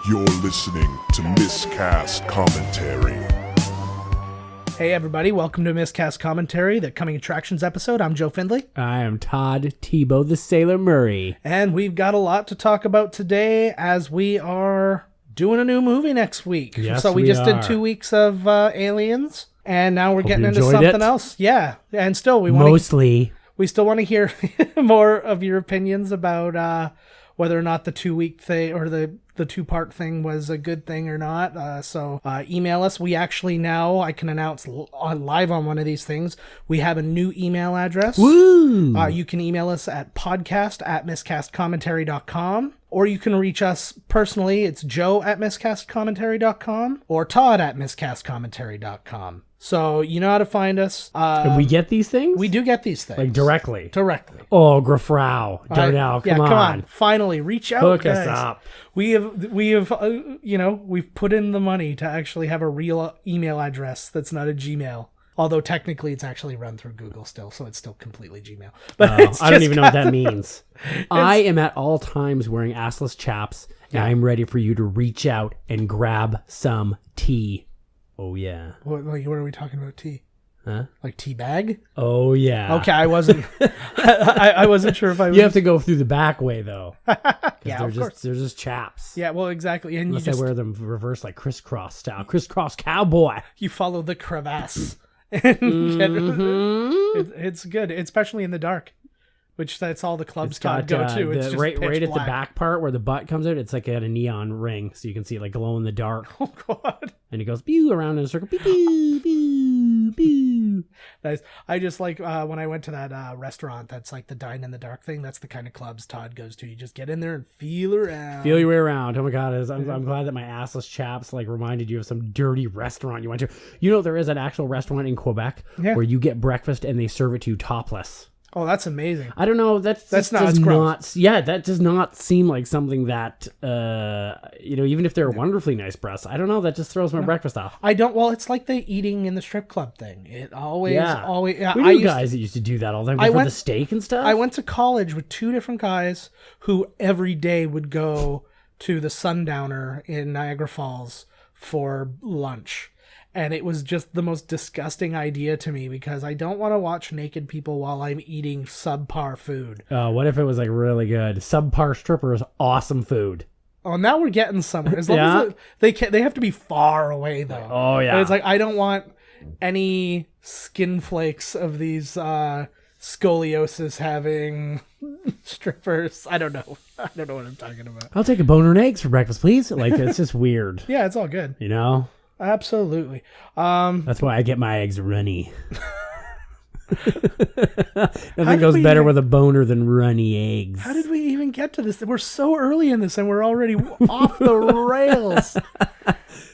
You're listening to Miscast Commentary. Hey everybody, welcome to Miscast Commentary, the Coming Attractions episode. I'm Joe Findlay. I am Todd Tebow the Sailor Murray. And we've got a lot to talk about today as we are doing a new movie next week. Yes, so we just did 2 weeks of Aliens, and now we're getting into something else. Yeah, and still we still want to hear more of your opinions about whether or not the 2 week thing or the 2-part thing was a good thing or not. So email us. We actually now, I can announce live on one of these things, we have a new email address. Woo! You can email us at podcast@miscastcommentary.com, or you can reach us personally. It's joe@miscastcommentary.com or todd@miscastcommentary.com. So you know how to find us. And we get these things? We do get these things. Like directly? Directly. Oh, Grafrau. Darnell, come on. Finally, reach out, Hook guys. us up. We have, we've put in the money to actually have a real email address that's not a Gmail. Although technically it's actually run through Google still, so it's still completely Gmail. But I don't even know what that means. I am at all times wearing assless chaps, and I'm ready for you to reach out and grab some tea. Oh, yeah. What are we talking about, tea? Huh? Like tea bag? Oh, yeah. Okay, I wasn't I wasn't sure if I was... You have to go through the back way, though. Yeah, of course. They're just chaps. Yeah, well, exactly. And Unless I wear them reverse, like crisscross style. Crisscross cowboy. You follow the crevasse. And it's good, especially in the dark. Which that's all the clubs Todd go to. It's just right pitch at black. the back part where the butt comes out. It's like at a neon ring, so you can see it like glow in the dark. Oh God! And it goes pew around in a circle. Pew pew pew pew. Nice. I just like when I went to that restaurant. That's like the dine in the dark thing. That's the kind of clubs Todd goes to. You just get in there and feel around. Feel your way around. Oh my God! I'm glad that my assless chaps like reminded you of some dirty restaurant you went to. You know there is an actual restaurant in Quebec where you get breakfast and they serve it to you topless. Oh, that's amazing. I don't know. That does not seem like something that, even if they're wonderfully nice breasts, I don't know. That just throws my breakfast off. I don't. Well, it's like the eating in the strip club thing. It always. We knew guys that used to do that all the time for the steak and stuff. I went to college with 2 different guys who every day would go to the Sundowner in Niagara Falls for lunch. And it was just the most disgusting idea to me because I don't want to watch naked people while I'm eating subpar food. What if it was like really good? Subpar strippers, awesome food. Oh, now we're getting somewhere. As long as they have to be far away though. Oh yeah. But it's like I don't want any skin flakes of these scoliosis having strippers. I don't know what I'm talking about. I'll take a boner and eggs for breakfast, please. Like it's just weird. Yeah, it's all good. You know. Absolutely. That's why I get my eggs runny. Nothing goes better with a boner than runny eggs. How did we even get to this? We're so early in this and we're already off the rails.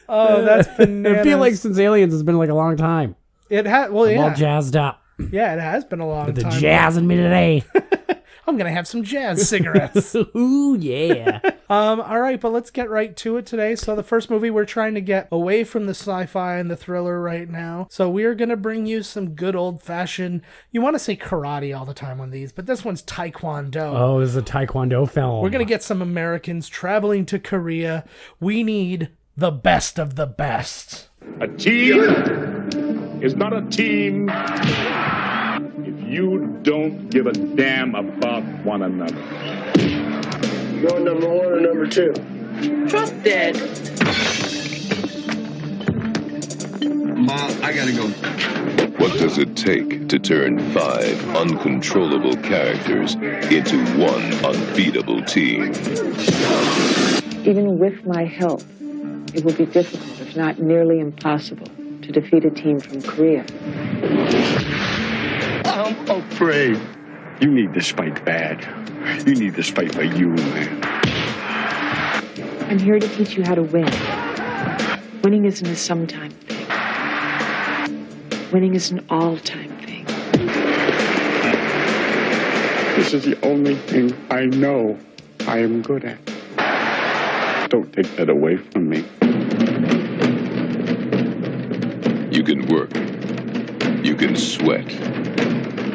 Oh, that's bananas. I feel like since Aliens has been like a long time. It has. Well, I'm all jazzed up. Yeah, it has been a long time. The jazz in me today. I'm going to have some jazz cigarettes. Ooh, yeah. All right, but let's get right to it today. So the first movie, we're trying to get away from the sci-fi and the thriller right now. So we're going to bring you some good old-fashioned, you want to say karate all the time on these, but this one's Taekwondo. Oh, this is a Taekwondo film. We're going to get some Americans traveling to Korea. We need the best of the best. A team is not a team if you don't give a damn about one another. Going number 1 or number 2? Trust Dad. Mom, I gotta go. What does it take to turn 5 uncontrollable characters into one unbeatable team? Even with my help, it will be difficult, if not nearly impossible, to defeat a team from Korea. I'm afraid. You need this fight bad. You need this fight for you, man. I'm here to teach you how to win. Winning isn't a sometime thing. Winning is an all-time thing. This is the only thing I know I am good at. Don't take that away from me. You can work. You can sweat.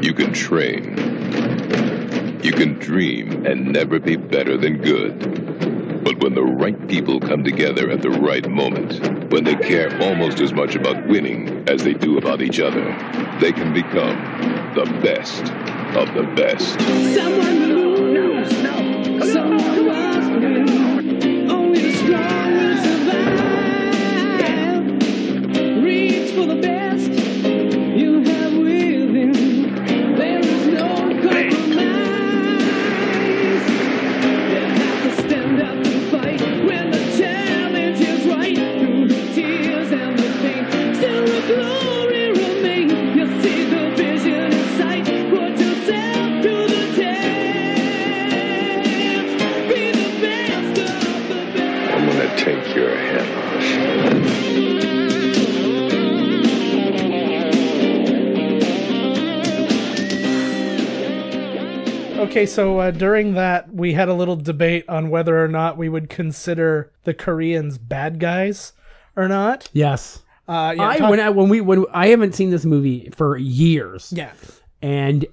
You can train. You can dream and never be better than good. But when the right people come together at the right moment, when they care almost as much about winning as they do about each other, they can become the best of the best. Someone moves. Someone walks through. Only the strong will survive. Reach for the best you have within. There is no compromise. You have to stand up and fight when the challenge is right. Through the tears and the pain, still the glory remains. You see the vision in sight. Put yourself to the test. Be the best of the best. I'm gonna take your head off. Okay, so during that, we had a little debate on whether or not we would consider the Koreans bad guys or not. Yes. Yeah, I haven't seen this movie for years. Yeah. And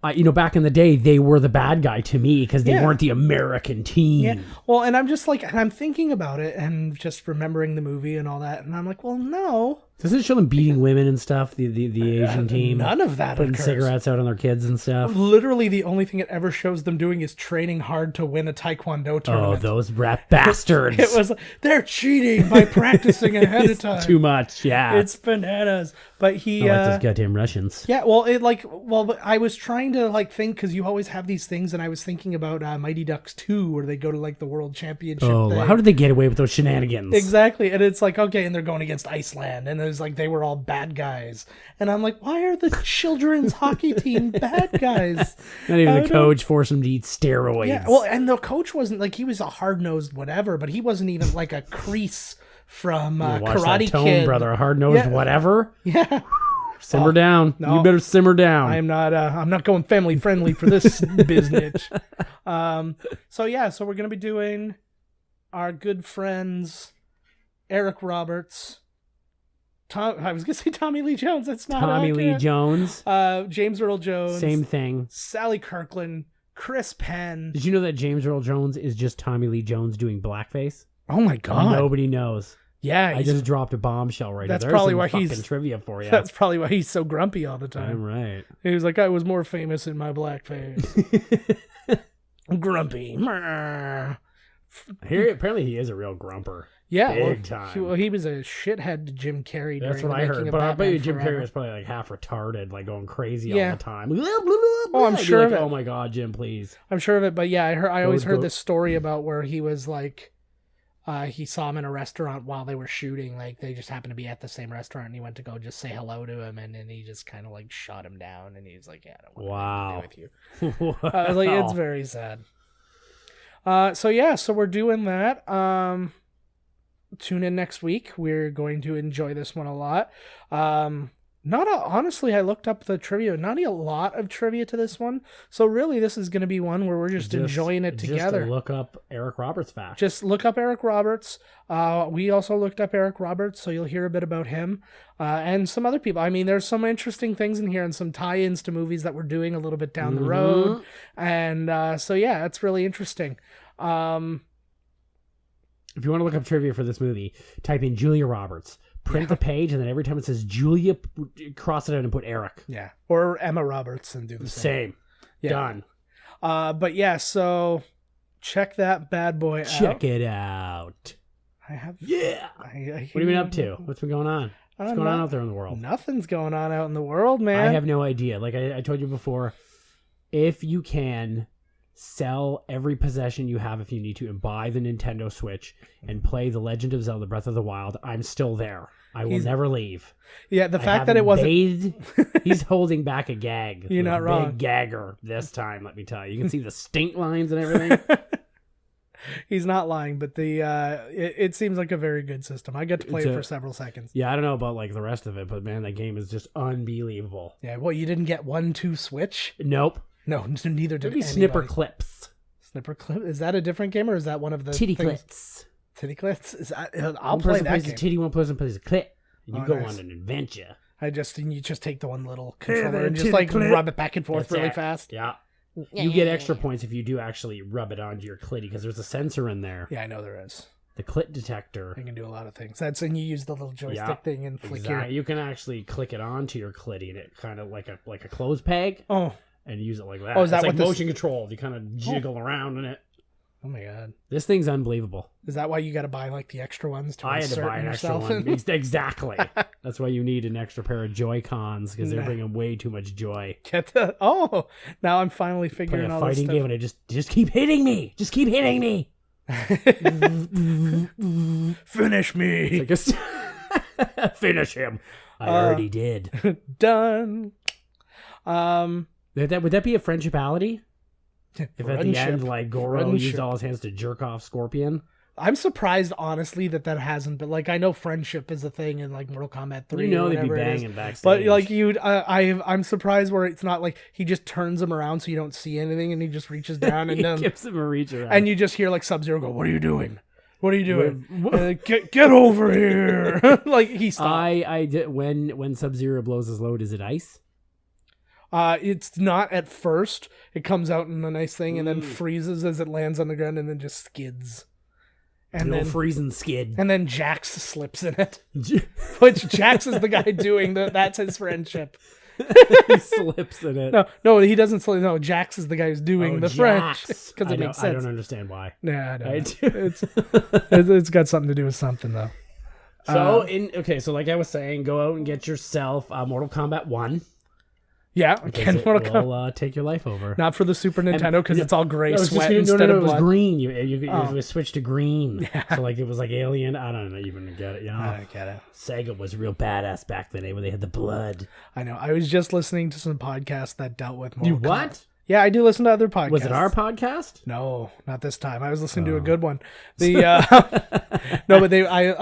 back in the day, they were the bad guy to me because they weren't the American team. Yeah. Well, and I'm just like, and I'm thinking about it and just remembering the movie and all that, and I'm like, well, no. Doesn't it show them beating women and stuff? The Asian team, none of that putting occurs. cigarettes out on their kids and stuff. Literally, the only thing it ever shows them doing is training hard to win a Taekwondo tournament. Oh, those rat bastards! It was they're cheating by practicing ahead of time. Too much, yeah. It's bananas. But he, like those goddamn Russians. Yeah, but I was trying to think because you always have these things, and I was thinking about Mighty Ducks 2, where they go to the World Championship. Oh, thing. How did they get away with those shenanigans? Exactly, and it's okay, and they're going against Iceland, and it's they were all bad guys, and I'm like, why are the children's hockey team bad guys? Not even the coach forced them to eat steroids. Yeah, well, and the coach wasn't he was a hard-nosed whatever, but he wasn't even like a crease from Karate Kid. Brother, a hard-nosed whatever. Yeah. Simmer down. No, you better simmer down. I'm not going family friendly for this business. So we're gonna be doing our good friends Eric Roberts. I was gonna say Tommy Lee Jones. That's not Tommy accurate. Lee Jones. James Earl Jones. Same thing. Sally Kirkland. Chris Penn. Did you know that James Earl Jones is just Tommy Lee Jones doing blackface? Oh my god! Nobody knows. Yeah, I just dropped a bombshell right that's there. Probably why fucking trivia for you. That's probably why he's so grumpy all the time. I'm right. He was like, I was more famous in my blackface. Grumpy. Apparently he is a real grumper. Yeah, big time. He was a shithead to Jim Carrey. That's what I heard. But I bet you Jim Carrey was probably half retarded, going crazy all the time. Oh, I'm sure of it. Oh my god, Jim, please. I'm sure of it. But yeah, I always heard this story about where he was he saw him in a restaurant while they were shooting. They just happened to be at the same restaurant, and he went to go just say hello to him, and then he just kind of shot him down, and he's like, "Yeah, I don't want to do with you." I was like, it's very sad. So we're doing that. Tune in next week. We're going to enjoy this one a lot. Honestly, I looked up the trivia. Not a lot of trivia to this one. So really, this is going to be one where we're just enjoying it together. Just look up Eric Roberts facts. Just look up Eric Roberts. We also looked up Eric Roberts, so you'll hear a bit about him and some other people. I mean, there's some interesting things in here and some tie-ins to movies that we're doing a little bit down the road. And it's really interesting. If you want to look up trivia for this movie, type in Julia Roberts. Print the page, and then every time it says Julia, cross it out and put Eric. Yeah. Or Emma Roberts and do the same. Yeah. Done. So check that bad boy out. Check it out. I have. Yeah. What have you been up to? What's been going on? What's going on out there in the world? Nothing's going on out in the world, man. I have no idea. Like I told you before, if you can sell every possession you have if you need to and buy the Nintendo Switch and play The Legend of Zelda Breath of the Wild, I'm still there. I will never leave. Yeah, the fact that it wasn't... He's holding back a gag. You're not wrong. Big gagger this time, let me tell you. You can see the stink lines and everything. He's not lying, but it seems like a very good system. I got to play it for several seconds. Yeah, I don't know about the rest of it, but man, that game is just unbelievable. Yeah, you didn't get 1-2 Switch? Nope. No, neither did anybody. Snipper Clips. Snipper Clip? Is that a different game, or is that one of the Titty things? Clips? Titty Clips? I'll play that plays game. A titty, one person plays a clip. And you go on an adventure. You just take the one little controller and just rub it back and forth really fast. Yeah. You get extra points if you do actually rub it onto your clitty because there's a sensor in there. Yeah, I know there is. The clit detector. You can do a lot of things. And you use the little joystick thing and flick You can actually click it onto your clitty and it kind of like a clothes peg. Oh. And use it like that. Oh, is that it's what like motion controlled. You kind of jiggle around in it. Oh my god. This thing's unbelievable. Is that why you got to buy like the extra ones to I had to buy an extra one. Exactly. That's why you need an extra pair of Joy-Cons because they're bringing way too much joy. Now I'm finally figuring out a fighting game and I just keep hitting me. Just keep hitting me. Finish me. Finish him. I already did. Done. Would that be a friendshipality? If at the end, like, Goro used all his hands to jerk off Scorpion? I'm surprised, honestly, that hasn't been, like, I know friendship is a thing in, like, Mortal Kombat 3. You know they'd be banging backstage. But, like, I'm surprised where it's not, like, he just turns him around so you don't see anything and he just reaches down and then... gives him a reach around. And you just hear, like, Sub-Zero go, what are you doing? What are you doing? Get over here! Like, he stopped. I did, when Sub-Zero blows his load, is it ice? It's not at first. It comes out in a nice thing and then freezes as it lands on the ground and then just skids. And then freezing skid. And then Jax slips in it. Which Jax is the guy doing that's his friendship. He slips in it. No, he doesn't slip. No, Jax is the guy who's doing the French. Because it makes sense. I don't understand why. Yeah, I do. It's got something to do with something though. So so like I was saying, go out and get yourself Mortal Kombat 1. Yeah, again, Mortal Kombat take your life over. Not for the Super Nintendo because it's all gray sweat instead of blood. It was green. You switched to green. Yeah. So like it was like Alien. I don't even get it. You know? I don't get it. Sega was real badass back then when they had the blood. I know. I was just listening to some podcasts that dealt with Mortal Kombat. What? Yeah, I do listen to other podcasts. Was it our podcast? No, not this time. I was listening to a good one. I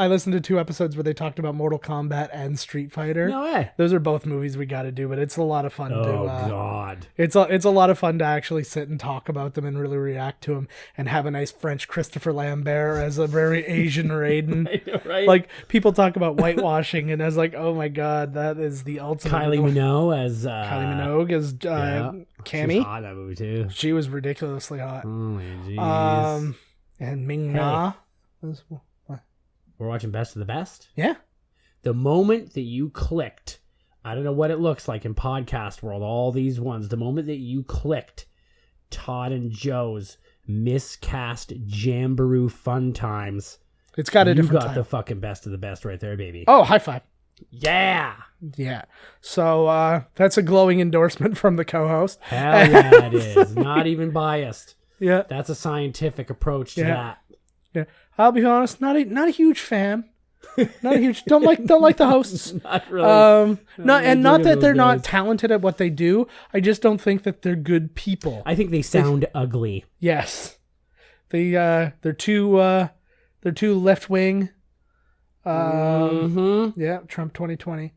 listened to 2 episodes where they talked about Mortal Kombat and Street Fighter. No way. Those are both movies we got to do, but it's a lot of fun. Oh God! It's a lot of fun to actually sit and talk about them and really react to them and have a nice French Christopher Lambert as a very Asian Raiden. I know, right? Like people talk about whitewashing, and I was like, oh my God, that is the ultimate. Kylie Minogue as Cammy. Hot that movie too. She was ridiculously hot. Oh jeez. And Ming Na. We're watching Best of the Best. Yeah. The moment that you clicked, I don't know what it looks like in podcast world. All these ones. The moment that you clicked, Todd and Joe's miscast Jamboree Fun Times. It's got a different. You got the fucking Best of the Best right there, baby. Oh, high five. Yeah. Yeah. So that's a glowing endorsement from the co-host. Hell yeah, it is. Not even biased. Yeah. That's a scientific approach to that. Yeah. I'll be honest, not a huge fan. Not a huge don't like the hosts. Not really. Not that they're not talented at what they do. I just don't think that they're good people. I think they sound ugly. Yes. They're too left wing. Yeah, Trump 2020.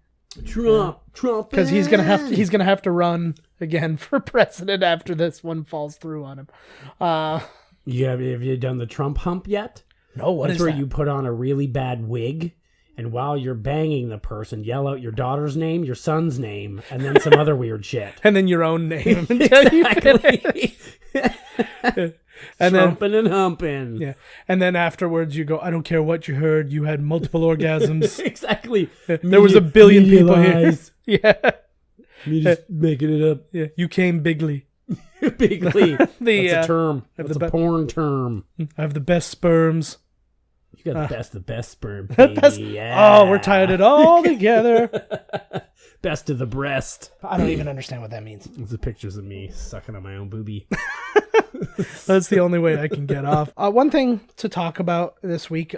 Trump, because he's gonna have to run again for president after this one falls through on him. Have you done the Trump hump yet? No, what That's is where that? You put on a really bad wig, and while you're banging the person, yell out your daughter's name, your son's name, and then some other weird shit, and then your own name. Exactly. And Trumping and humping. Yeah. And then afterwards you go, I don't care what you heard, you had multiple orgasms. Exactly. There was a billion people here. Yeah. Me just making it up. Yeah. You came bigly. Bigly. That's a term. That's a porn term. I have the best sperms. You got the best sperm, baby. Yeah. Oh, we're tying it all together. Best of the breast. I don't even understand what that means. It's the pictures of me sucking on my own boobie. That's the only way I can get off. One thing to talk about this week,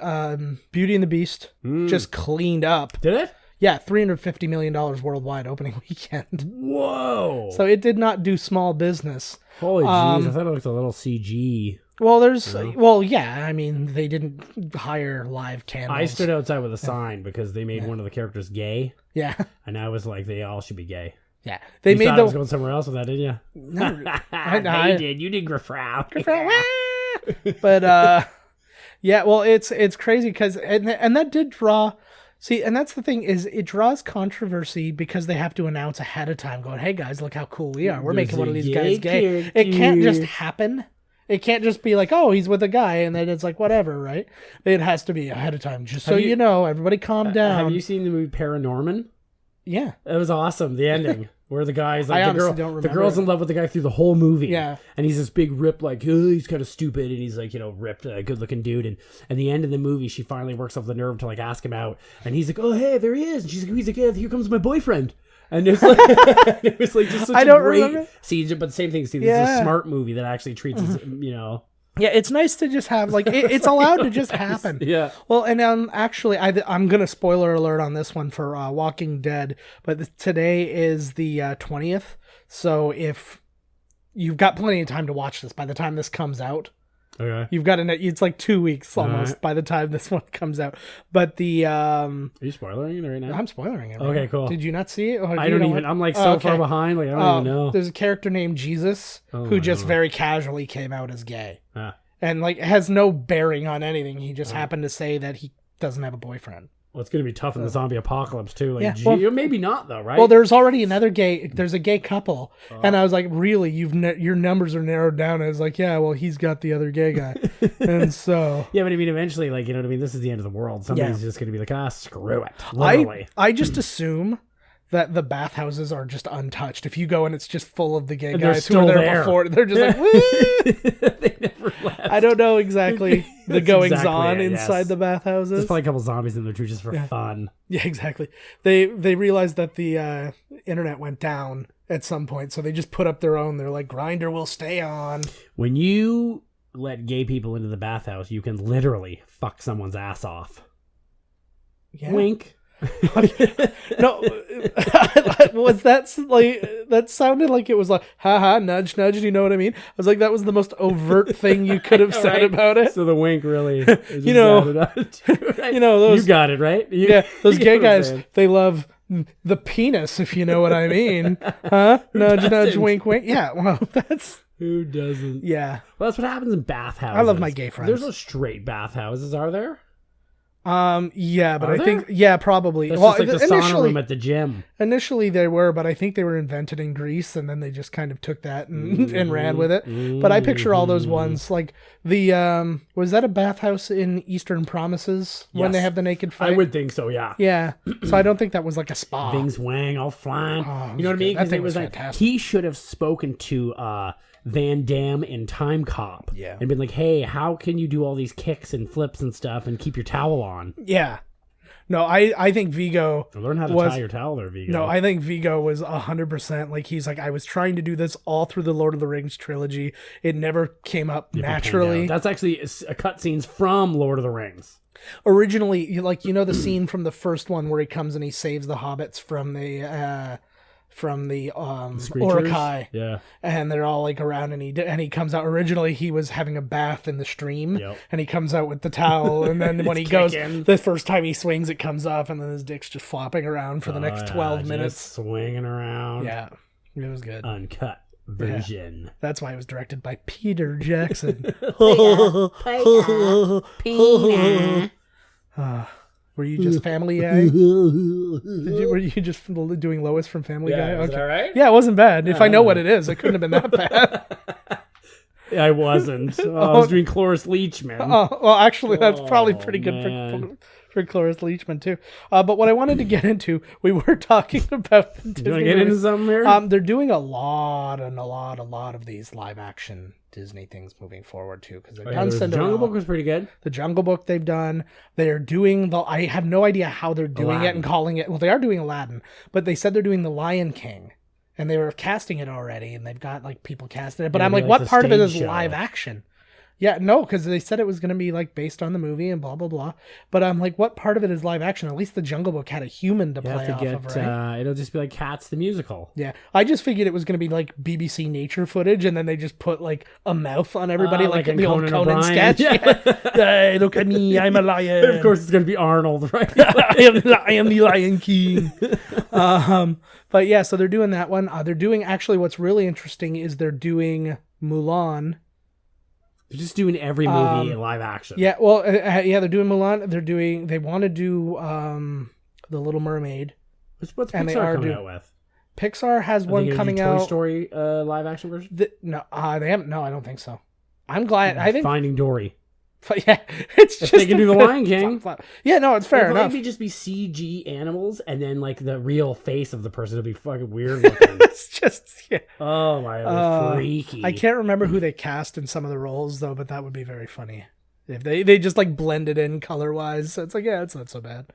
Beauty and the Beast just cleaned up. Did it? Yeah, $350 million worldwide opening weekend. Whoa. So it did not do small business. Holy jeez, I thought it looked a little CG. Well, yeah, I mean, they didn't hire live candles. I stood outside with a sign because they made one of the characters gay. Yeah. And I was like, they all should be gay. Yeah. You thought I was going somewhere else with that, didn't you? No. I did. You did Grafrau. But, yeah, well, it's crazy because, and that did draw See, and that's the thing is it draws controversy because they have to announce ahead of time going, hey guys, look how cool we are. We're making one of these guys gay. It can't just happen. It can't just be like, oh, he's with a guy and then it's like whatever, right? It has to be ahead of time. Just so you know, everybody calm down. Have you seen the movie Paranorman? Yeah. It was awesome. The ending. Where the guy's like, the girl's in love with the guy through the whole movie. Yeah. And he's this big rip, like, oh, he's kind of stupid. And he's like, ripped, good looking dude. And at the end of the movie, she finally works up the nerve to like ask him out. And he's like, oh, hey, there he is. And she's like, he's like, yeah, here comes my boyfriend. And it's like, it was like just such a great. Remember. See, but the same thing. See, this is a smart movie that actually treats us, Yeah, it's nice to just have, like, it's allowed to just happen. Yeah. Well, and actually, I'm going to spoiler alert on this one for Walking Dead, but today is the 20th, so if you've got plenty of time to watch this by the time this comes out. Okay. You've got it's like 2 weeks almost by the time this one comes out. But the... Are you spoiling it right now? I'm spoiling it right Okay, now. Cool. Did you not see it? I don't even... I'm like so far behind, like I don't even know. There's a character named Jesus who just very casually came out as gay. Ah. And like has no bearing on anything. He just happened to say that he doesn't have a boyfriend. Well, it's going to be tough in the zombie apocalypse too. Like, well, maybe not though, right? Well, there's already another there's a gay couple. And I was like, really, your numbers are narrowed down. I was like, yeah, well, he's got the other gay guy. And so. Yeah, but I mean, eventually, like, you know what I mean? This is the end of the world. Somebody's just going to be like, screw it. Literally. I just assume that the bathhouses are just untouched. If you go and it's just full of the gay guys who were there before, they're just like, woo! They never left. I don't know exactly the goings on inside the bathhouses. There's probably a couple zombies in there too, just for fun. Yeah, exactly. They realized that the internet went down at some point, so they just put up their own. They're like, Grindr will stay on. When you let gay people into the bathhouse, you can literally fuck someone's ass off. Yeah. Wink. No, was that like that sounded like it was like haha nudge nudge, do you know what I mean? I was like, that was the most overt thing you could have said about it. So the wink really you know right? Those, you got it right. Those gay guys, they love the penis, if you know what I mean. Huh? Nudge nudge wink wink. Yeah, well, that's who doesn't. Yeah, well, that's what happens in bathhouses. I love my gay friends. There's no straight bathhouses, are there? Yeah, but Are I think probably. That's just like the sauna room at the gym. Initially they were, but I think they were invented in Greece, and then they just kind of took that and ran with it. But I picture all those ones like the was that a bathhouse in Eastern Promises when they have the naked fight? I would think so. Yeah. Yeah. So I don't think that was like a spa. Things wang all flying. You know what I mean? That thing was like fantastic. He should have spoken to Van Damme in Time Cop. Yeah. And been like, hey, how can you do all these kicks and flips and stuff and keep your towel on? Yeah. No, I think Vigo learn how to tie your towel there, Vigo. No, I think Vigo was 100% like, he's like, I was trying to do this all through the Lord of the Rings trilogy. It never came up naturally. That's actually a cutscenes from Lord of the Rings. Originally, like, the scene from the first one where he comes and he saves the hobbits from the Uruk-hai. Yeah. And they're all like around, and he comes out. Originally he was having a bath in the stream, and he comes out with the towel, and then when he goes the first time he swings, it comes off, and then his dick's just flopping around for the next 12 minutes. Just swinging around. Yeah. It was good. Uncut version. Yeah. That's why it was directed by Peter Jackson. Were you just Family Guy? Were you just doing Lois from Family Guy? Okay. Is that right? Yeah, it wasn't bad. If I know what it is, it couldn't have been that bad. I wasn't. I was doing Cloris Leachman. Oh, well, actually, that's probably pretty good for Cloris Leachman, too. But what I wanted to get into, we were talking about the Disney You want to get into something here? They're doing a lot of these live-action Disney things moving forward, too. Because they've done Cinderella. Jungle Book was pretty good. The Jungle Book they've done. They're doing I have no idea how they're doing it and calling it. Well, they are doing Aladdin, but they said they're doing The Lion King. And they were casting it already, and they've got like people casting it. But I'm like, what part of it is live action? Yeah, no, because they said it was going to be like based on the movie and blah blah blah. But I'm like, what part of it is live action? At least the Jungle Book had a human to play off of, right? It'll just be like Cats the musical. Yeah, I just figured it was going to be like BBC nature footage, and then they just put like a mouth on everybody, like in the old Conan sketch. Hey, look at me, I'm a lion. Of course, it's going to be Arnold, right? I am the Lion King. But yeah, so they're doing that one. They're doing, actually, what's really interesting is they're doing Mulan They're just doing every movie in live action. Yeah, well, they're doing Mulan. They want to do The Little Mermaid. What's Pixar coming out with? Pixar has one coming out. Toy Story live action version? No, they haven't. No, I don't think so. I'm glad. I think Finding Dory. But yeah, it's just they can do the Lion King. Yeah, no, it's fair enough. Maybe just be CG animals, and then like the real face of the person would be fucking weird looking. It's just oh my, freaky. I can't remember who they cast in some of the roles though, but that would be very funny if they just like blended in color wise. So it's like it's not so bad.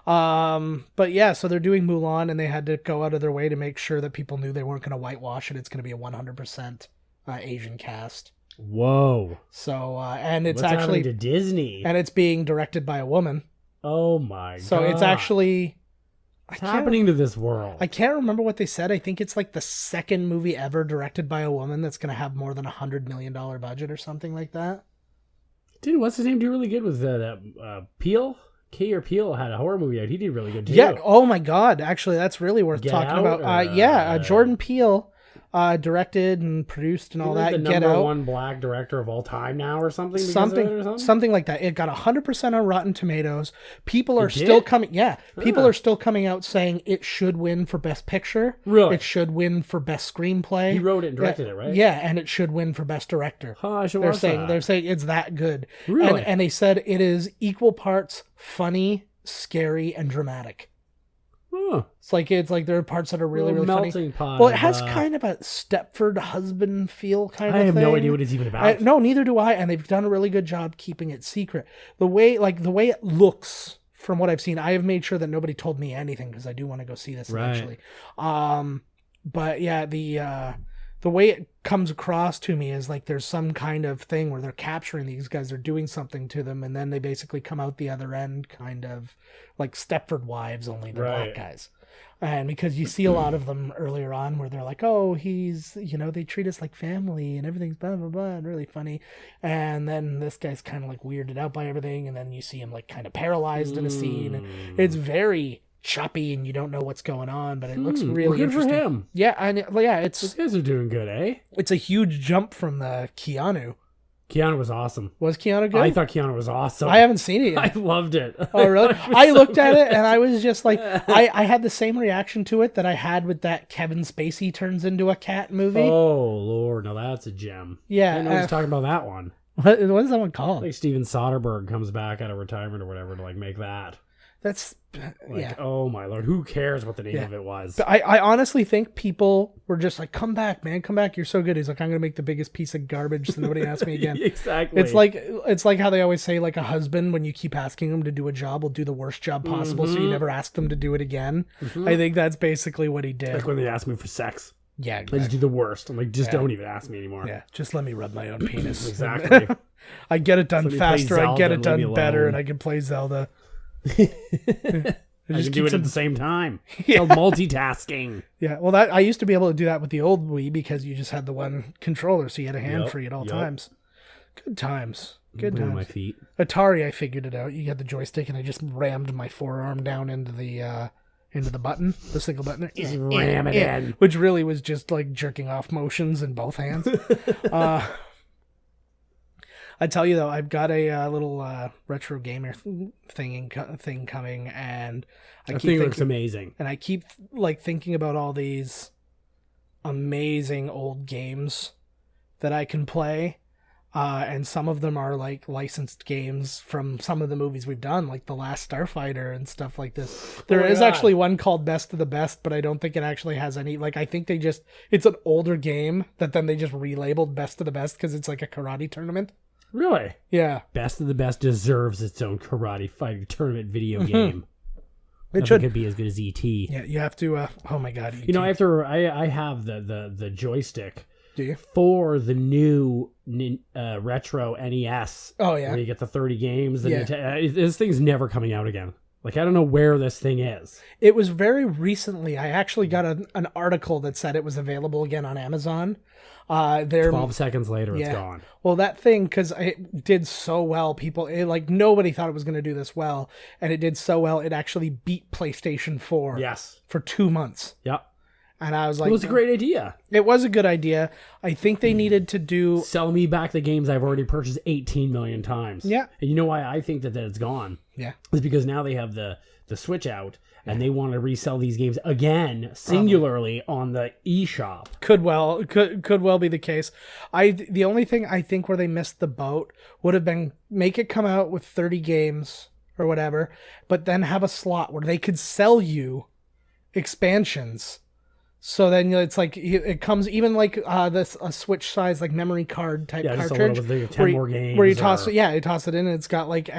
But yeah, so they're doing Mulan, and they had to go out of their way to make sure that people knew they weren't going to whitewash it. It's going to be a 100% Asian cast. Whoa. So and it's What's actually to Disney, and it's being directed by a woman. Oh my god. So it's actually what's happening to this world? I can't remember what they said. I think it's like the second movie ever directed by a woman that's going to have more than $100 million budget or something like that. Dude, what's his name? Do really good with Peele? Key or Peele had a horror movie out. He did really good too. Yeah. Oh my god. Actually, that's really worth Get talking Out, about. Jordan Peele directed and produced and all that. The Get number Out. one black director of all time now, or something. Something like that. It got 100% on Rotten Tomatoes. People are still coming. Yeah, people are still coming out saying it should win for Best Picture. Really, it should win for Best Screenplay. He wrote it and directed it, right? Yeah, and it should win for Best Director. Oh, I should watch that. They're saying it's that good. Really, and they said it is equal parts funny, scary, and dramatic. It's like there are parts that are really funny. Well, it has kind of a Stepford husband feel kind of thing. I have no idea what it's even about. No, neither do I. And they've done a really good job keeping it secret. The way it looks from what I've seen, I have made sure that nobody told me anything because I do want to go see this eventually. But yeah, the way it comes across to me is like there's some kind of thing where they're capturing these guys, they're doing something to them, and then they basically come out the other end kind of like Stepford Wives, only they're black guys. And because you see a lot of them earlier on where they're like, oh, he's, they treat us like family and everything's blah, blah, blah, and really funny. And then this guy's kind of like weirded out by everything. And then you see him like kind of paralyzed in a scene. And it's very choppy and you don't know what's going on, but it looks really interesting. Good for him. Yeah, these guys are doing good, eh? It's a huge jump from the Keanu. Keanu was awesome. Was Keanu good? I thought Keanu was awesome. I haven't seen it yet. I loved it. Oh, really? I looked at it and I was just like, I had the same reaction to it that I had with that Kevin Spacey turns into a cat movie. Oh, Lord. Now that's a gem. Yeah. I didn't know he was talking about that one. What is that one called? Like Steven Soderbergh comes back out of retirement or whatever to like make that. That's oh my Lord, who cares what the name of it was? But I honestly think people were just like, come back, man, come back, you're so good. He's like, I'm gonna make the biggest piece of garbage so nobody asks me again. Exactly. It's like how they always say, like, a husband, when you keep asking him to do a job, will do the worst job possible, so you never ask them to do it again. I think that's basically what he did. Like when they ask me for sex. Yeah, exactly. I just do the worst. I'm like, don't even ask me anymore. Yeah, just let me rub my own penis. Exactly. I get it done faster, I get it done better, and I can play Zelda. I can do it at the same time. Yeah. Called multitasking. Yeah, well, I used to be able to do that with the old Wii because you just had the one controller, so you had a hand free at all times. Good times. Good times. My feet. Atari, I figured it out. You had the joystick, and I just rammed my forearm down into the button, the single button. Just ram it in. Which really was just like jerking off motions in both hands. I tell you though, I've got a little retro gamer thing coming, and I keep thinking, looks amazing. And I keep like thinking about all these amazing old games that I can play, and some of them are like licensed games from some of the movies we've done, like The Last Starfighter and stuff like this. There is actually one called Best of the Best, but I don't think it actually has any. Like, I think it's an older game that then they just relabeled Best of the Best because it's like a karate tournament. Really? Yeah. Best of the Best deserves its own karate fighting tournament video game. It could be as good as E.T. Yeah, you have to. Oh my God! E.T. I have the joystick. Do you? For the new retro NES. Oh yeah. Where you get the 30 games. This thing's never coming out again. Like, I don't know where this thing is. It was very recently. I actually got an article that said it was available again on Amazon. 12 seconds later, it's gone. Well, that thing, because it did so well, nobody thought it was going to do this well, and it did so well, it actually beat PlayStation 4 yes. for 2 months. Yep. And I was like, it was a great idea. It was a good idea. I think they needed to do... Sell me back the games I've already purchased 18 million times. Yeah. And you know why I think that it's gone? Yeah. It's because now they have the Switch out, and they want to resell these games again, singularly, on the eShop. Could well be the case. The only thing I think where they missed the boat would have been make it come out with 30 games or whatever, but then have a slot where they could sell you expansions. So then it's like it comes even like a Switch size like memory card type cartridge with 10 more games where you toss it. Yeah, you toss it in and it's got like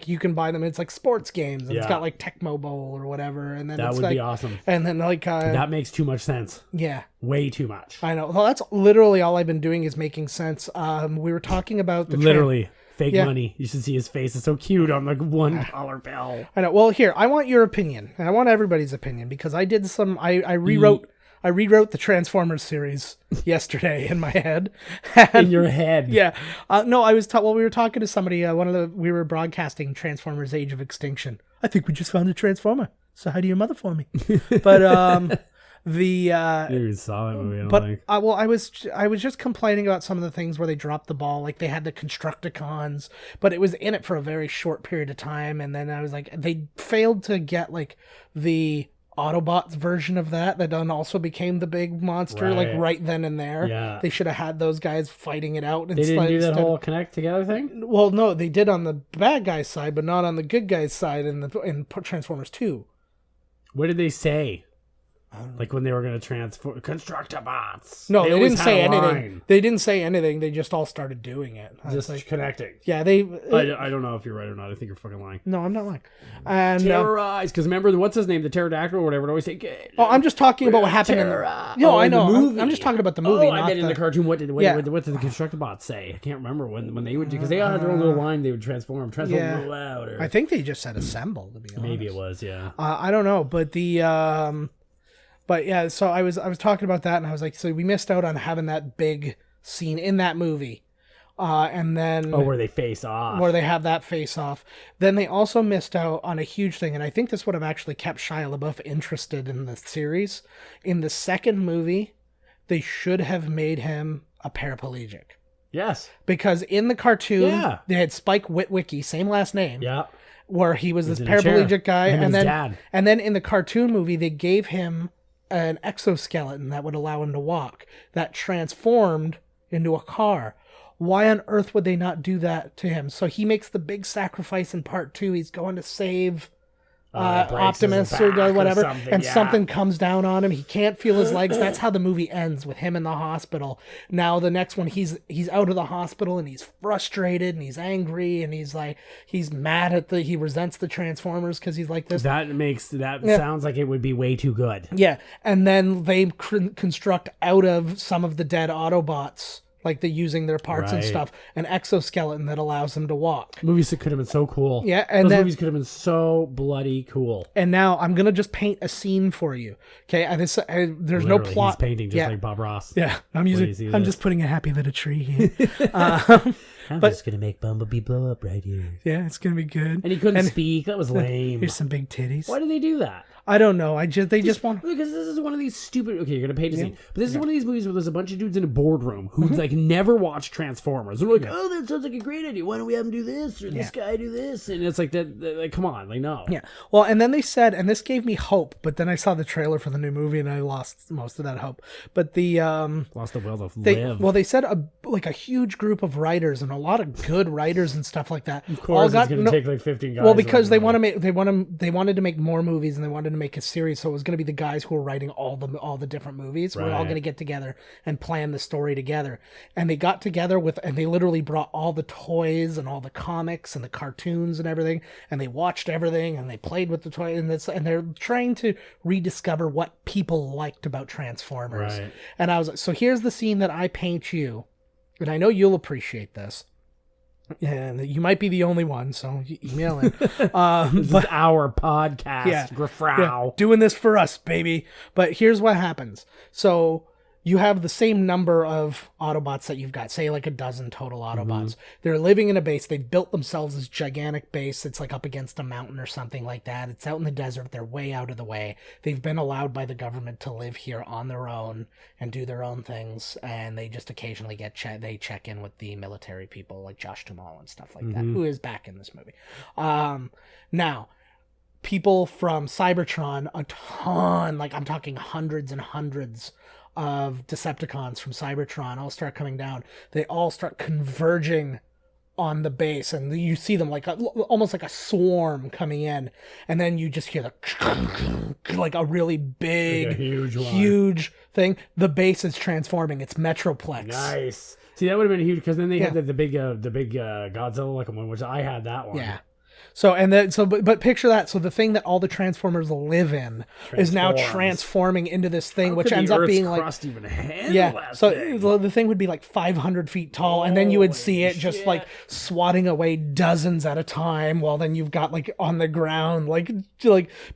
you can buy them. It's like sports games. And It's got like Tecmo Bowl or whatever. And then that it's would like, be awesome. And then like that makes too much sense. Yeah, way too much. I know. Well, that's literally all I've been doing is making sense. We were talking about the literally. Fake money. You should see his face. It's so cute on the $1 bill. I know. Well, here I want your opinion, and I want everybody's opinion because I did some. I rewrote the Transformers series yesterday in my head. In your head? Yeah. No, I was. We were talking to somebody. We were broadcasting Transformers: Age of Extinction. I think we just found a Transformer. So how do your mother for me? But you saw that movie. I was just complaining about some of the things where they dropped the ball, like they had the Constructicons, but it was in it for a very short period of time, and then I was like, they failed to get like the Autobots version of that then also became the big monster, like right then and there. Yeah, they should have had those guys fighting it out. They didn't do that whole connect together thing. Well, no, they did on the bad guys' side, but not on the good guys' side in Transformers 2. What did they say? Like when they were going to transform Constructobots. No, they didn't say anything. They didn't say anything. They just all started doing it. Just like, connecting. Yeah, I don't know if you're right or not. I think you're fucking lying. No, I'm not lying. And Terrorize, because remember what's his name, the pterodactyl or whatever. It always say. I'm just talking about what happened. I know. I'm just talking about the movie. I meant in the cartoon. What did the Constructobots say? I can't remember when they would, because they all had their own little line. They would transform real loud. I think they just said assemble. To be honest, maybe it was. Yeah. I don't know, but But yeah, so I was talking about that, and I was like, so we missed out on having that big scene in that movie, and then where they face off, where they have that face off. Then they also missed out on a huge thing, and I think this would have actually kept Shia LaBeouf interested in the series. In the second movie, they should have made him a paraplegic. Yes, because in the cartoon, they had Spike Witwicky, same last name. Yeah, where he was this paraplegic guy, and then in the cartoon movie, they gave him an exoskeleton that would allow him to walk that transformed into a car. Why on earth would they not do that to him? So he makes the big sacrifice in part 2. He's going to save Optimus or whatever, and something comes down on him. He can't feel his legs. That's how the movie ends, with him in the hospital. Now the next one, he's out of the hospital and he's frustrated and he's angry and he's mad he resents the Transformers because he's like this. Sounds like it would be way too good. Yeah, and then they construct out of some of the dead Autobots, like they're using their parts and stuff, an exoskeleton that allows them to walk. Movies that could have been so cool. Yeah, and those movies could have been so bloody cool. And now I'm gonna just paint a scene for you. Okay, there's literally, no plot. He's painting just like Bob Ross. Yeah, I'm just putting a happy little tree here. I'm just gonna make Bumblebee blow up right here. Yeah, it's gonna be good. And he couldn't speak. That was lame. Here's some big titties. Why did they do that? I don't know. They just want, because this is one of these stupid. Okay, you're gonna paint a scene, but this is one of these movies where there's a bunch of dudes in a boardroom who like never watched Transformers. They're like, oh, that sounds like a great idea. Why don't we have them do this or this guy do this? And it's like that. Like, come on, like no. Yeah. Well, and then they said, and this gave me hope, but then I saw the trailer for the new movie and I lost most of that hope. But the lost the will to live. Well, they said a huge group of writers and a lot of good writers and stuff like that. Of course, it's gonna take like 15 guys. Well, because they wanted to make more movies and they wanted to make a series, so it was going to be the guys who were writing all the different movies. We're all going to get together and plan the story together. And they got together and they literally brought all the toys and all the comics and the cartoons and everything, and they watched everything and they played with the toys and they're trying to rediscover what people liked about Transformers. Right. And I was like, so here's the scene that I paint you, and I know you'll appreciate this. And you might be the only one, so email in. This is our podcast, doing this for us, baby. But here's what happens. So you have the same number of Autobots that you've got, say like a dozen total Autobots. They're living in a base. They built themselves this gigantic base. It's like up against a mountain or something like that. It's out in the desert. They're way out of the way. They've been allowed by the government to live here on their own and do their own things. And they just occasionally they check in with the military people like Josh Duhamel and stuff like that, who is back in this movie. Now, people from Cybertron, a ton, like I'm talking hundreds and hundreds of Decepticons from Cybertron all start coming down. They all start converging on the base, and you see them like almost like a swarm coming in, and then you just hear the like a really big, like huge thing. The base is transforming. It's Metroplex. Nice. See, that would have been huge because then they had the big Godzilla looking one, which I had that one. Yeah. So but picture that. So the thing that all the Transformers live in is now transforming into this thing, which ends up being like crust even handle that So thing? the thing would be like 500 feet tall, and then you would see it just like swatting away dozens at a time, while then you've got like on the ground like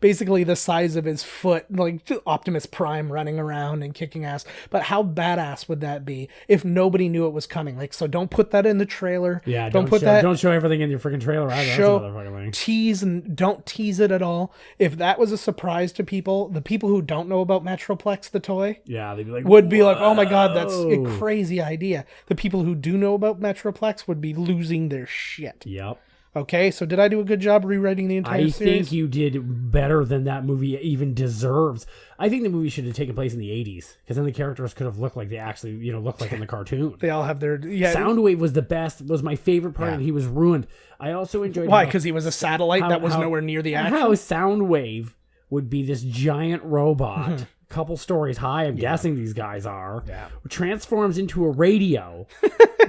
basically the size of his foot, like Optimus Prime running around and kicking ass. But how badass would that be if nobody knew it was coming? Like, so don't put that in the trailer. Yeah, don't show everything in your freaking trailer either. Tease and don't tease it at all. If that was a surprise to people, the people who don't know about Metroplex, the toy, they'd be like, would be like, oh my god, that's a crazy idea. The people who do know about Metroplex would be losing their shit. Yep. Okay, so did I do a good job rewriting the entire series? I think you did better than that movie even deserves. I think the movie should have taken place in the 80s, because then the characters could have looked like they actually, looked like in the cartoon. They all have their... Soundwave was the best, was my favorite part, and he was ruined. I also enjoyed... Why? Because he was a satellite that was nowhere near the action? How Soundwave would be this giant robot... couple stories high, I'm guessing these guys are, transforms into a radio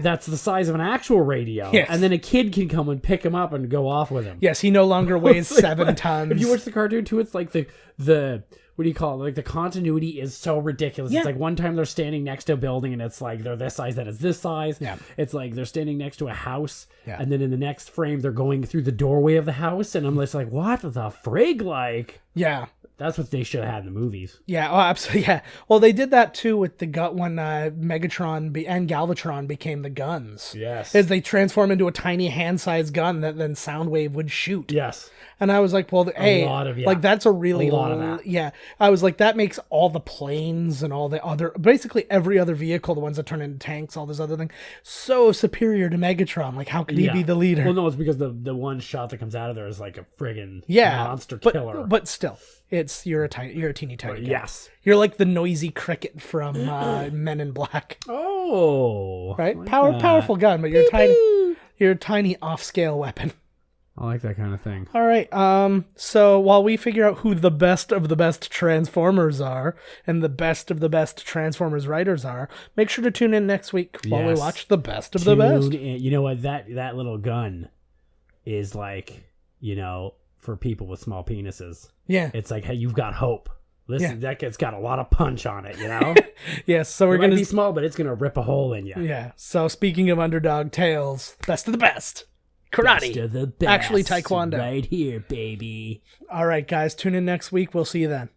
that's the size of an actual radio, and then a kid can come and pick him up and go off with him. Yes, he no longer weighs 7 tons. If you watch the cartoon too, it's like the what do you call it? Like the continuity is so ridiculous. It's like one time they're standing next to a building and it's like they're this size, then it's this size. Yeah. It's like they're standing next to a house, and then in the next frame they're going through the doorway of the house, and I'm just like, what the frig? Like, that's what they should have had in the movies. Yeah, oh, absolutely. Yeah. Well, they did that too with the gut when Megatron and Galvatron became the guns. Yes. As they transform into a tiny hand-sized gun that then Soundwave would shoot. Yes. And I was like, well, like that's a really lot of that. Yeah. I was like, that makes all the planes and all the other, basically every other vehicle, the ones that turn into tanks, all this other thing, so superior to Megatron. Like, how could he be the leader? Well, no, it's because the one shot that comes out of there is like a friggin' monster killer. But still, you're a teeny tiny guy. Yes. You're like the noisy cricket from Men in Black. Oh. Right? Like powerful gun, but you're a tiny off-scale weapon. I like that kind of thing. All right. So while we figure out who the best of the best Transformers are and the best of the best Transformers writers are, make sure to tune in next week while we watch the best of the best. You know what? That little gun is like, for people with small penises. Yeah. It's like, hey, you've got hope. Listen, that it's got a lot of punch on it, Yes, so we're going to be small, but it's going to rip a hole in you. Yeah. So speaking of underdog tales, best of the best. Karate. Best of the best. Actually, Taekwondo. Right here, baby. All right, guys. Tune in next week. We'll see you then.